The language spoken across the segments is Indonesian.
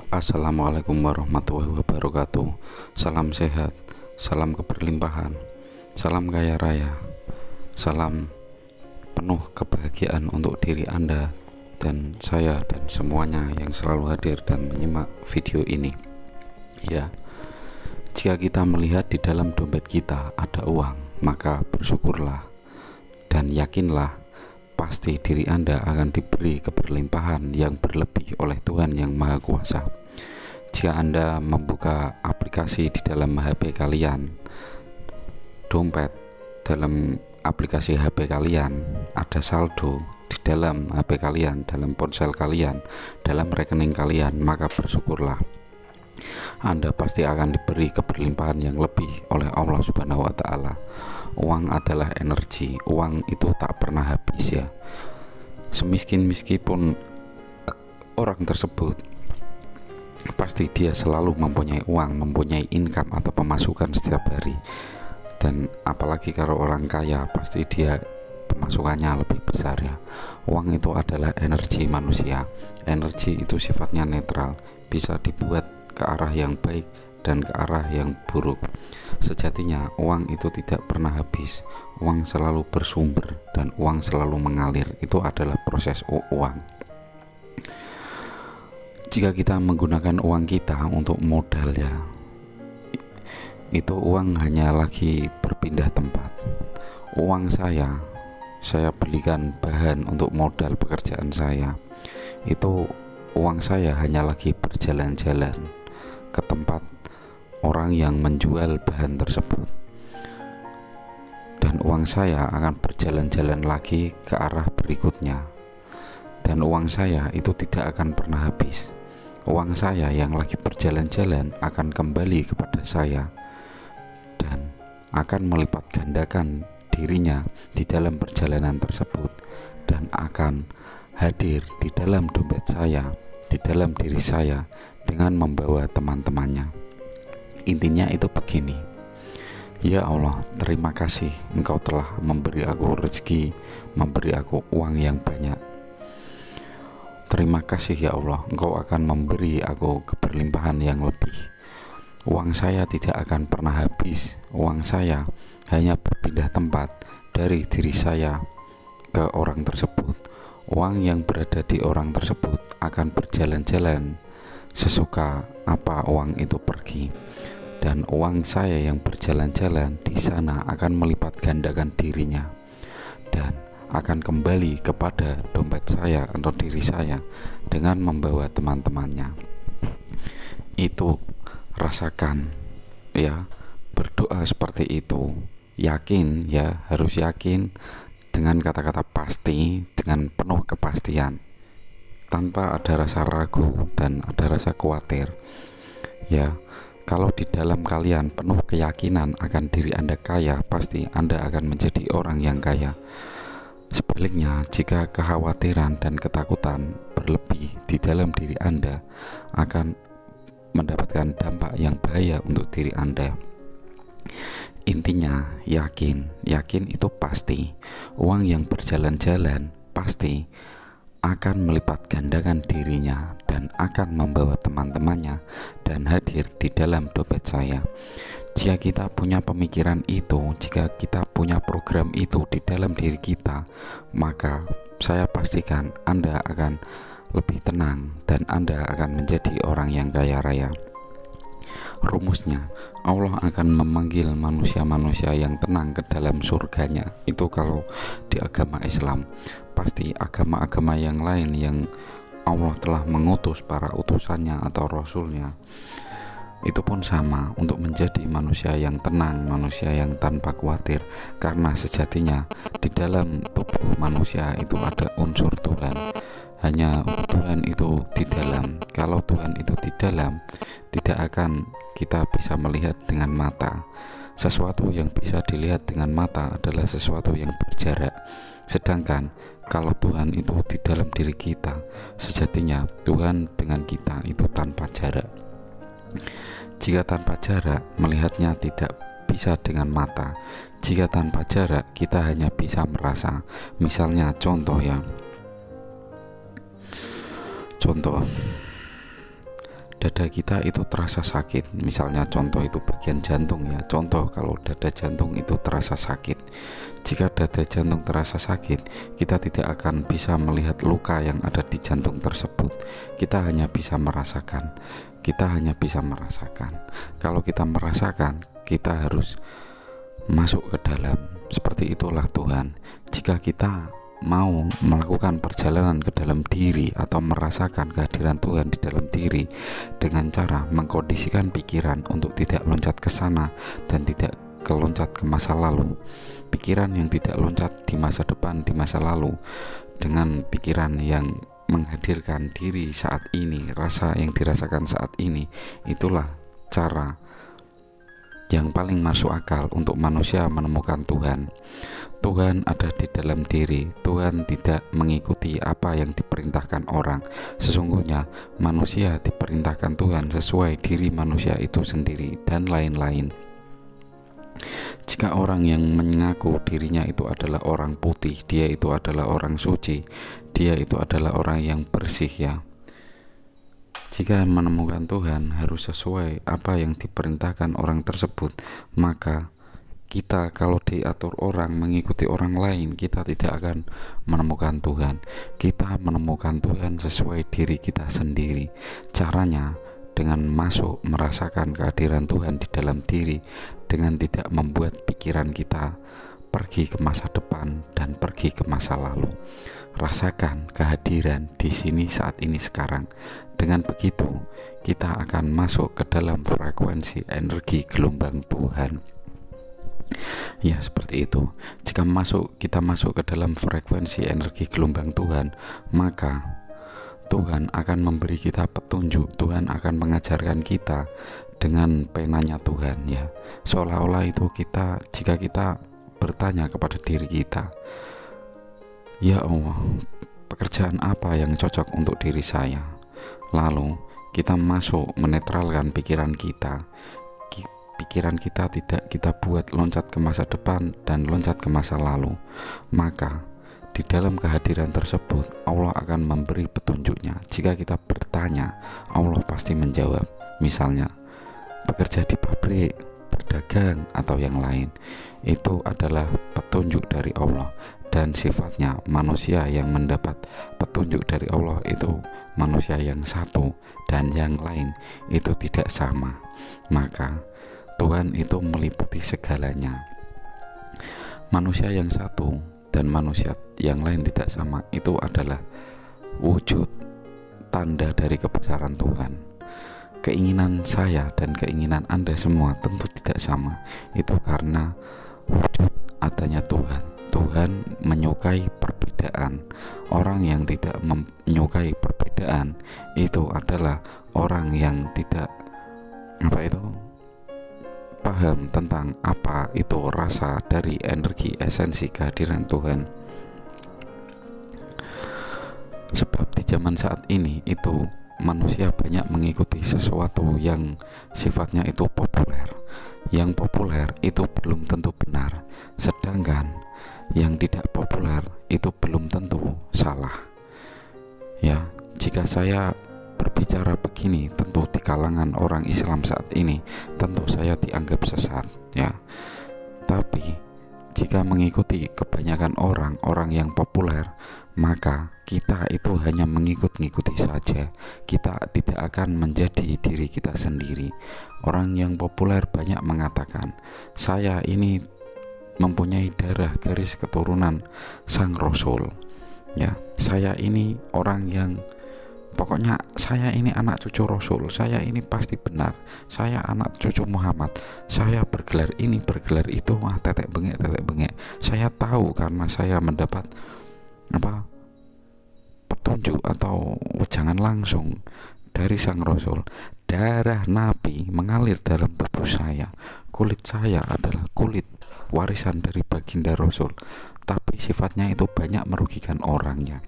Assalamualaikum warahmatullahi wabarakatuh. Salam sehat, salam keberlimpahan, salam kaya raya, salam penuh kebahagiaan untuk diri Anda dan saya dan semuanya yang selalu hadir dan menyimak video ini. Ya, jika kita melihat di dalam dompet kita ada uang, maka bersyukurlah dan yakinlah pasti diri Anda akan diberi keberlimpahan yang berlebih oleh Tuhan yang Maha Kuasa. Jika Anda membuka aplikasi di dalam HP kalian, dompet dalam aplikasi HP kalian, ada saldo di dalam HP kalian, dalam ponsel kalian, dalam rekening kalian, maka bersyukurlah. Anda pasti akan diberi keberlimpahan yang lebih oleh Allah Subhanahu wa Ta'ala. Uang adalah energi, uang itu tak pernah habis ya. Semiskin-miskin pun orang tersebut, pasti dia selalu mempunyai uang, mempunyai income atau pemasukan setiap hari. Dan apalagi kalau orang kaya, pasti dia pemasukannya lebih besar ya. Uang itu adalah energi manusia. Energi itu sifatnya netral, bisa dibuat ke arah yang baik dan ke arah yang buruk. Sejatinya uang itu tidak pernah habis. Uang selalu bersumber dan uang selalu mengalir. Itu adalah proses uang. Jika kita menggunakan uang kita untuk modal ya, itu uang hanya lagi berpindah tempat. Uang saya belikan bahan untuk modal pekerjaan saya. Itu uang saya hanya lagi berjalan-jalan ke tempat orang yang menjual bahan tersebut, dan uang saya akan berjalan-jalan lagi ke arah berikutnya, dan uang saya itu tidak akan pernah habis. Uang saya yang lagi berjalan-jalan akan kembali kepada saya dan akan melipat gandakan dirinya di dalam perjalanan tersebut, dan akan hadir di dalam dompet saya, di dalam diri saya dengan membawa teman-temannya. Intinya itu begini: ya Allah, terima kasih Engkau telah memberi aku rezeki, memberi aku uang yang banyak. Terima kasih ya Allah, Engkau akan memberi aku keberlimpahan yang lebih. Uang saya tidak akan pernah habis. Uang saya hanya berpindah tempat dari diri saya ke orang tersebut. Uang yang berada di orang tersebut akan berjalan-jalan sesuka apa uang itu pergi, dan uang saya yang berjalan-jalan di sana akan melipat gandakan dirinya dan akan kembali kepada dompet saya atau diri saya dengan membawa teman-temannya. Itu rasakan ya, berdoa seperti itu, yakin ya, harus yakin dengan kata-kata pasti, dengan penuh kepastian, tanpa ada rasa ragu dan ada rasa khawatir ya. Kalau di dalam kalian penuh keyakinan akan diri Anda kaya, pasti Anda akan menjadi orang yang kaya. Sebaliknya, jika kekhawatiran dan ketakutan berlebih di dalam diri Anda, akan mendapatkan dampak yang bahaya untuk diri Anda. Intinya yakin itu pasti. Uang yang berjalan-jalan pasti akan melipat gandakan dirinya dan akan membawa teman-temannya dan hadir di dalam dompet saya. Jika kita punya pemikiran itu, jika kita punya program itu di dalam diri kita, maka saya pastikan Anda akan lebih tenang dan Anda akan menjadi orang yang kaya raya. Rumusnya, Allah akan memanggil manusia-manusia yang tenang ke dalam surganya. Itu kalau di agama Islam. Pasti agama-agama yang lain yang Allah telah mengutus para utusannya atau rasulnya, itu pun sama, untuk menjadi manusia yang tenang, manusia yang tanpa khawatir. Karena sejatinya di dalam tubuh manusia itu ada unsur Tuhan. Hanya Tuhan itu di dalam. Kalau Tuhan itu di dalam, tidak akan kita bisa melihat dengan mata. Sesuatu yang bisa dilihat dengan mata adalah sesuatu yang berjarak. Sedangkan kalau Tuhan itu di dalam diri kita, sejatinya Tuhan dengan kita itu tanpa jarak. Jika tanpa jarak, melihatnya tidak bisa dengan mata. Jika tanpa jarak, kita hanya bisa merasa. Misalnya contoh ya, contoh dada kita itu terasa sakit. Misalnya contoh itu bagian jantung ya. Contoh kalau dada jantung itu terasa sakit. Jika dada jantung terasa sakit, kita tidak akan bisa melihat luka yang ada di jantung tersebut. Kita hanya bisa merasakan. Kalau kita merasakan, kita harus masuk ke dalam. Seperti itulah Tuhan. Jika kita mau melakukan perjalanan ke dalam diri atau merasakan kehadiran Tuhan di dalam diri dengan cara mengkondisikan pikiran untuk tidak loncat ke sana dan tidak keloncat ke masa lalu, pikiran yang tidak loncat di masa depan, di masa lalu, dengan pikiran yang menghadirkan diri saat ini, rasa yang dirasakan saat ini, itulah cara yang paling masuk akal untuk manusia menemukan Tuhan. Tuhan ada di dalam diri. Tuhan tidak mengikuti apa yang diperintahkan orang. Sesungguhnya manusia diperintahkan Tuhan sesuai diri manusia itu sendiri dan lain-lain. Jika orang yang mengaku dirinya itu adalah orang putih, dia itu adalah orang suci, dia itu adalah orang yang bersih ya. Jika menemukan Tuhan harus sesuai apa yang diperintahkan orang tersebut, maka kita kalau diatur orang, mengikuti orang lain, kita tidak akan menemukan Tuhan. Kita menemukan Tuhan sesuai diri kita sendiri. Caranya dengan masuk merasakan kehadiran Tuhan di dalam diri, dengan tidak membuat pikiran kita pergi ke masa depan dan pergi ke masa lalu. Rasakan kehadiran di sini saat ini sekarang. Dengan begitu kita akan masuk ke dalam frekuensi energi gelombang Tuhan. Ya, seperti itu. Jika kita masuk ke dalam frekuensi energi gelombang Tuhan, maka Tuhan akan memberi kita petunjuk. Tuhan akan mengajarkan kita dengan penanya Tuhan ya. Seolah-olah itu jika kita bertanya kepada diri kita, ya Allah, pekerjaan apa yang cocok untuk diri saya? Lalu kita masuk menetralkan pikiran kita. Pikiran kita tidak kita buat loncat ke masa depan dan loncat ke masa lalu. Maka di dalam kehadiran tersebut Allah akan memberi petunjuknya. Jika kita bertanya, Allah pasti menjawab. Misalnya bekerja di pabrik, berdagang, atau yang lain. Itu adalah petunjuk dari Allah. Dan sifatnya manusia yang mendapat petunjuk dari Allah itu manusia yang satu, dan yang lain itu tidak sama. Maka Tuhan itu meliputi segalanya. Manusia yang satu dan manusia yang lain tidak sama, itu adalah wujud tanda dari kebesaran Tuhan. Keinginan saya dan keinginan Anda semua tentu tidak sama. Itu karena wujud adanya Tuhan. Tuhan menyukai perbedaan. Orang yang tidak menyukai perbedaan itu adalah orang yang tidak paham tentang apa itu rasa dari energi esensi kehadiran Tuhan. Sebab di zaman saat ini itu manusia banyak mengikuti sesuatu yang sifatnya itu populer. Yang populer itu belum tentu benar, sedangkan yang tidak populer itu belum tentu salah. Ya, jika saya berbicara begini, tentu di kalangan orang Islam saat ini tentu saya dianggap sesat ya. Tapi jika mengikuti kebanyakan orang yang populer, maka kita itu hanya mengikuti saja. Kita tidak akan menjadi diri kita sendiri. Orang yang populer banyak mengatakan, saya ini mempunyai darah garis keturunan sang Rasul ya. Saya ini orang yang pokoknya saya ini anak cucu Rasul, saya ini pasti benar, saya anak cucu Muhammad, saya bergelar ini, bergelar itu, tetek bengek. Saya tahu karena saya mendapat petunjuk atau wejangan langsung dari sang Rasul. Darah Nabi mengalir dalam tubuh saya. Kulit saya adalah kulit warisan dari baginda Rasul. Tapi sifatnya itu banyak merugikan orangnya,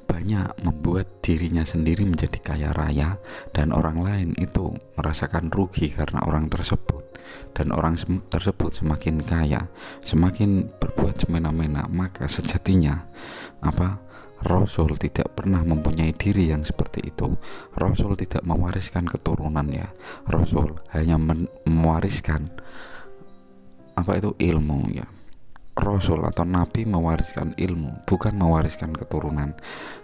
banyak membuat dirinya sendiri menjadi kaya raya, dan orang lain itu merasakan rugi karena orang tersebut. Dan orang tersebut semakin kaya, semakin berbuat semena-mena, maka sejatinya Rasul tidak pernah mempunyai diri yang seperti itu. Rasul tidak mewariskan keturunannya. Rasul hanya mewariskan ilmu ya. Rasul atau Nabi mewariskan ilmu, bukan mewariskan keturunan.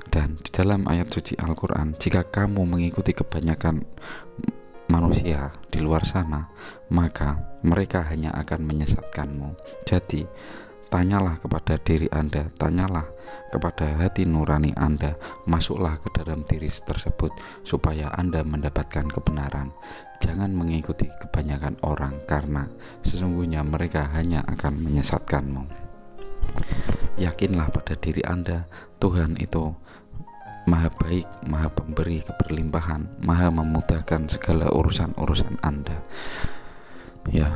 Dan di dalam ayat suci Al-Quran, jika kamu mengikuti kebanyakan manusia di luar sana, maka mereka hanya akan menyesatkanmu. Jadi tanyalah kepada diri Anda, tanyalah kepada hati nurani Anda, masuklah ke dalam diri tersebut supaya Anda mendapatkan kebenaran. Jangan mengikuti kebanyakan orang, karena sesungguhnya mereka hanya akan menyesatkanmu. Yakinlah pada diri Anda, Tuhan itu Maha baik, Maha pemberi keberlimpahan, Maha memudahkan segala urusan-urusan Anda. Ya.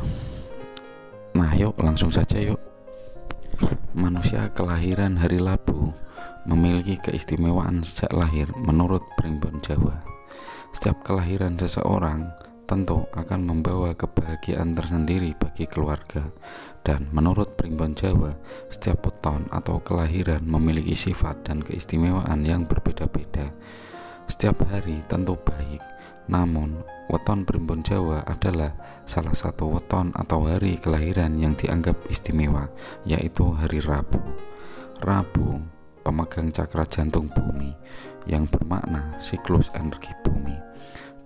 Nah, yuk langsung saja yuk. Manusia kelahiran hari Rabu memiliki keistimewaan sejak lahir menurut Primbon Jawa. Setiap kelahiran seseorang tentu akan membawa kebahagiaan tersendiri bagi keluarga. Dan menurut Primbon Jawa, setiap weton atau kelahiran memiliki sifat dan keistimewaan yang berbeda-beda. Setiap hari tentu baik, namun weton Primbon Jawa adalah salah satu weton atau hari kelahiran yang dianggap istimewa, yaitu hari Rabu. Rabu, pemegang cakra jantung bumi, yang bermakna siklus energi bumi.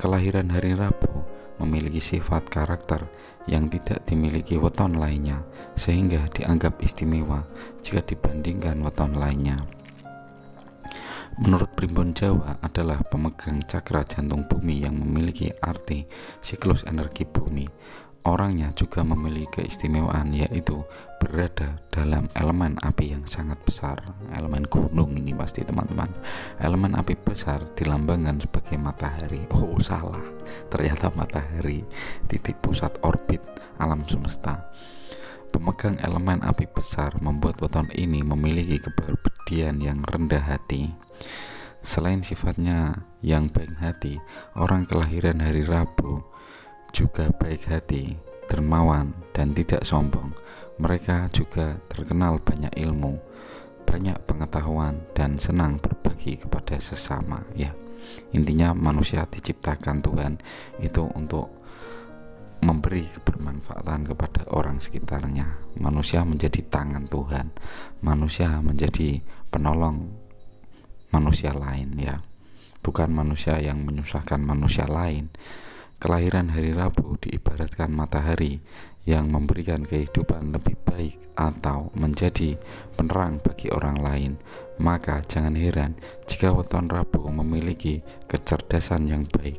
Kelahiran hari Rabu memiliki sifat karakter yang tidak dimiliki weton lainnya, sehingga dianggap istimewa jika dibandingkan weton lainnya. Menurut Primbon Jawa adalah pemegang cakra jantung bumi yang memiliki arti siklus energi bumi. Orangnya juga memiliki keistimewaan, yaitu berada dalam elemen api yang sangat besar. Elemen gunung ini pasti teman-teman. Elemen api besar dilambangkan sebagai matahari. Oh salah, ternyata matahari titik pusat orbit alam semesta. Pemegang elemen api besar membuat weton ini memiliki kepribadian yang rendah hati. Selain sifatnya yang baik hati, orang kelahiran hari Rabu juga baik hati, dermawan, dan tidak sombong. Mereka juga terkenal banyak ilmu, banyak pengetahuan, dan senang berbagi kepada sesama. Ya, intinya manusia diciptakan Tuhan itu untuk memberi kebermanfaatan kepada orang sekitarnya. Manusia menjadi tangan Tuhan, manusia menjadi penolong manusia lain, ya, bukan manusia yang menyusahkan manusia lain. Kelahiran hari Rabu diibaratkan matahari yang memberikan kehidupan lebih baik atau menjadi penerang bagi orang lain. Maka jangan heran jika weton Rabu memiliki kecerdasan yang baik.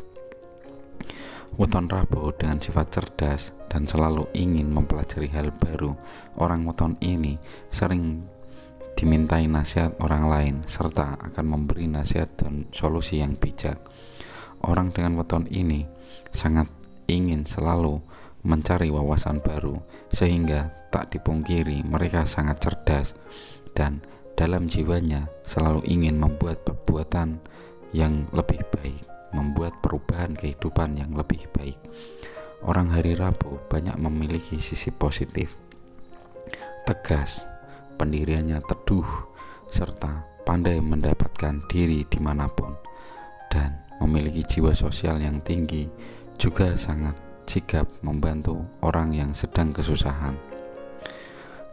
Weton Rabu dengan sifat cerdas dan selalu ingin mempelajari hal baru. Orang weton ini sering dimintai nasihat orang lain serta akan memberi nasihat dan solusi yang bijak. Orang dengan weton ini sangat ingin selalu mencari wawasan baru, sehingga tak dipungkiri mereka sangat cerdas dan dalam jiwanya selalu ingin membuat perbuatan yang lebih baik, membuat perubahan kehidupan yang lebih baik. Orang hari Rabu banyak memiliki sisi positif, tegas, pendiriannya teduh, serta pandai mendapatkan diri dimanapun, dan memiliki jiwa sosial yang tinggi, juga sangat sigap membantu orang yang sedang kesusahan.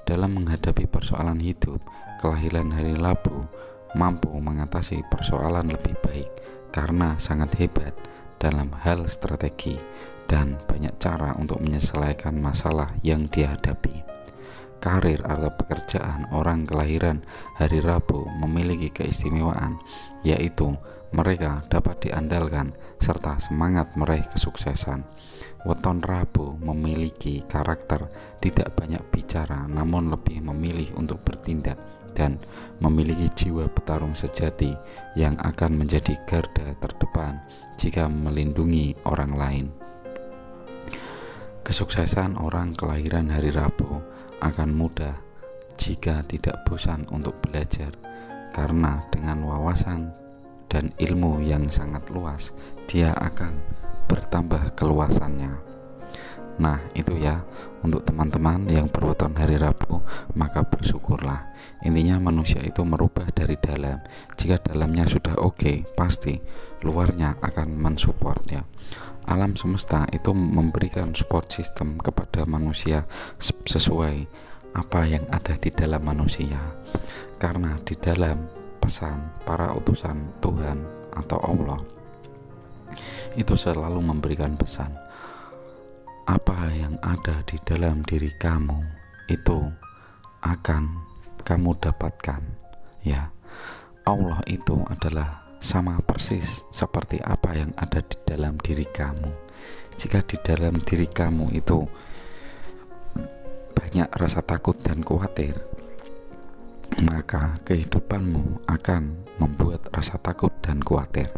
Dalam menghadapi persoalan hidup, kelahiran hari Rabu mampu mengatasi persoalan lebih baik karena sangat hebat dalam hal strategi dan banyak cara untuk menyelesaikan masalah yang dihadapi. Karir atau pekerjaan orang kelahiran hari Rabu memiliki keistimewaan, yaitu mereka dapat diandalkan serta semangat meraih kesuksesan. Weton Rabu memiliki karakter tidak banyak bicara, namun lebih memilih untuk bertindak dan memiliki jiwa petarung sejati yang akan menjadi garda terdepan jika melindungi orang lain. Kesuksesan orang kelahiran hari Rabu akan mudah jika tidak bosan untuk belajar, karena dengan wawasan dan ilmu yang sangat luas, dia akan bertambah keluasannya. Nah itu ya, untuk teman-teman yang berweton hari Rabu, maka bersyukurlah. Intinya manusia itu merubah dari dalam. Jika dalamnya sudah oke, pasti luarnya akan mensupport ya. Alam semesta itu memberikan support system kepada manusia sesuai apa yang ada di dalam manusia. Karena di dalam pesan para utusan Tuhan atau Allah itu selalu memberikan pesan, apa yang ada di dalam diri kamu itu akan kamu dapatkan ya. Allah itu adalah sama persis seperti apa yang ada di dalam diri kamu. Jika di dalam diri kamu itu banyak rasa takut dan khawatir, maka kehidupanmu akan membuat rasa takut dan khawatir.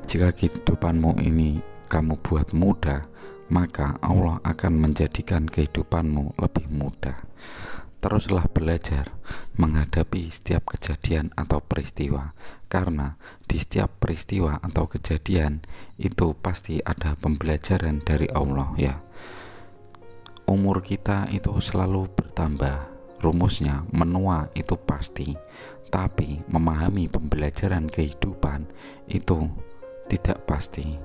Jika kehidupanmu ini kamu buat mudah, maka Allah akan menjadikan kehidupanmu lebih mudah. Teruslah belajar menghadapi setiap kejadian atau peristiwa, karena di setiap peristiwa atau kejadian itu pasti ada pembelajaran dari Allah ya. Umur kita itu selalu bertambah, rumusnya menua itu pasti, tapi memahami pembelajaran kehidupan itu tidak pasti.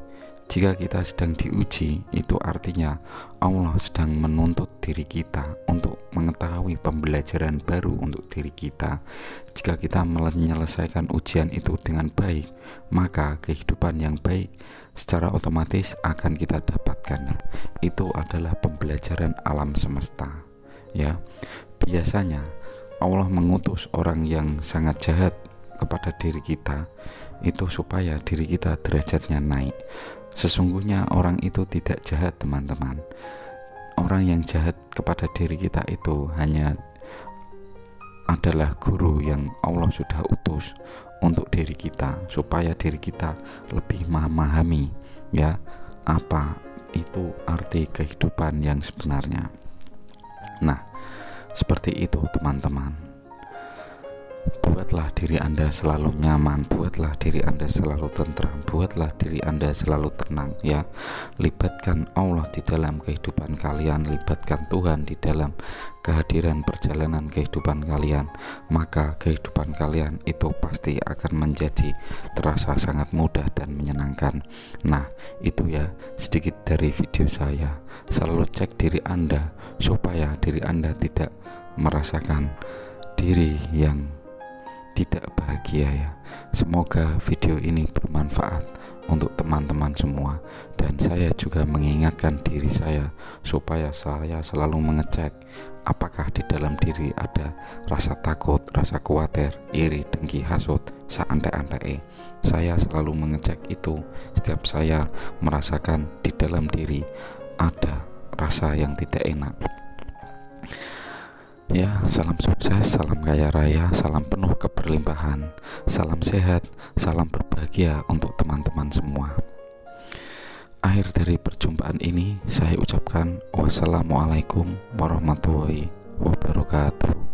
Jika kita sedang diuji, itu artinya Allah sedang menuntut diri kita untuk mengetahui pembelajaran baru untuk diri kita. Jika kita menyelesaikan ujian itu dengan baik, maka kehidupan yang baik secara otomatis akan kita dapatkan. Itu adalah pembelajaran alam semesta ya. Biasanya Allah mengutus orang yang sangat jahat kepada diri kita itu supaya diri kita derajatnya naik. Sesungguhnya orang itu tidak jahat, teman-teman. Orang yang jahat kepada diri kita itu hanya adalah guru yang Allah sudah utus untuk diri kita, supaya diri kita lebih memahami ya apa itu arti kehidupan yang sebenarnya. Nah, seperti itu teman-teman. Buatlah diri Anda selalu nyaman, buatlah diri Anda selalu tentram, buatlah diri Anda selalu tenang ya. Libatkan Allah di dalam kehidupan kalian, libatkan Tuhan di dalam kehadiran perjalanan kehidupan kalian, maka kehidupan kalian itu pasti akan menjadi terasa sangat mudah dan menyenangkan. Nah itu ya sedikit dari video saya. Selalu cek diri Anda supaya diri Anda tidak merasakan diri yang tidak bahagia ya. Semoga video ini bermanfaat untuk teman-teman semua, dan saya juga mengingatkan diri saya supaya saya selalu mengecek apakah di dalam diri ada rasa takut, rasa khawatir, iri, dengki, hasut, seantai-antai. Saya selalu mengecek itu setiap saya merasakan di dalam diri ada rasa yang tidak enak. Ya, salam sukses, salam kaya raya, salam penuh keberlimpahan, salam sehat, salam berbahagia untuk teman-teman semua. Akhir dari perjumpaan ini saya ucapkan wassalamualaikum warahmatullahi wabarakatuh.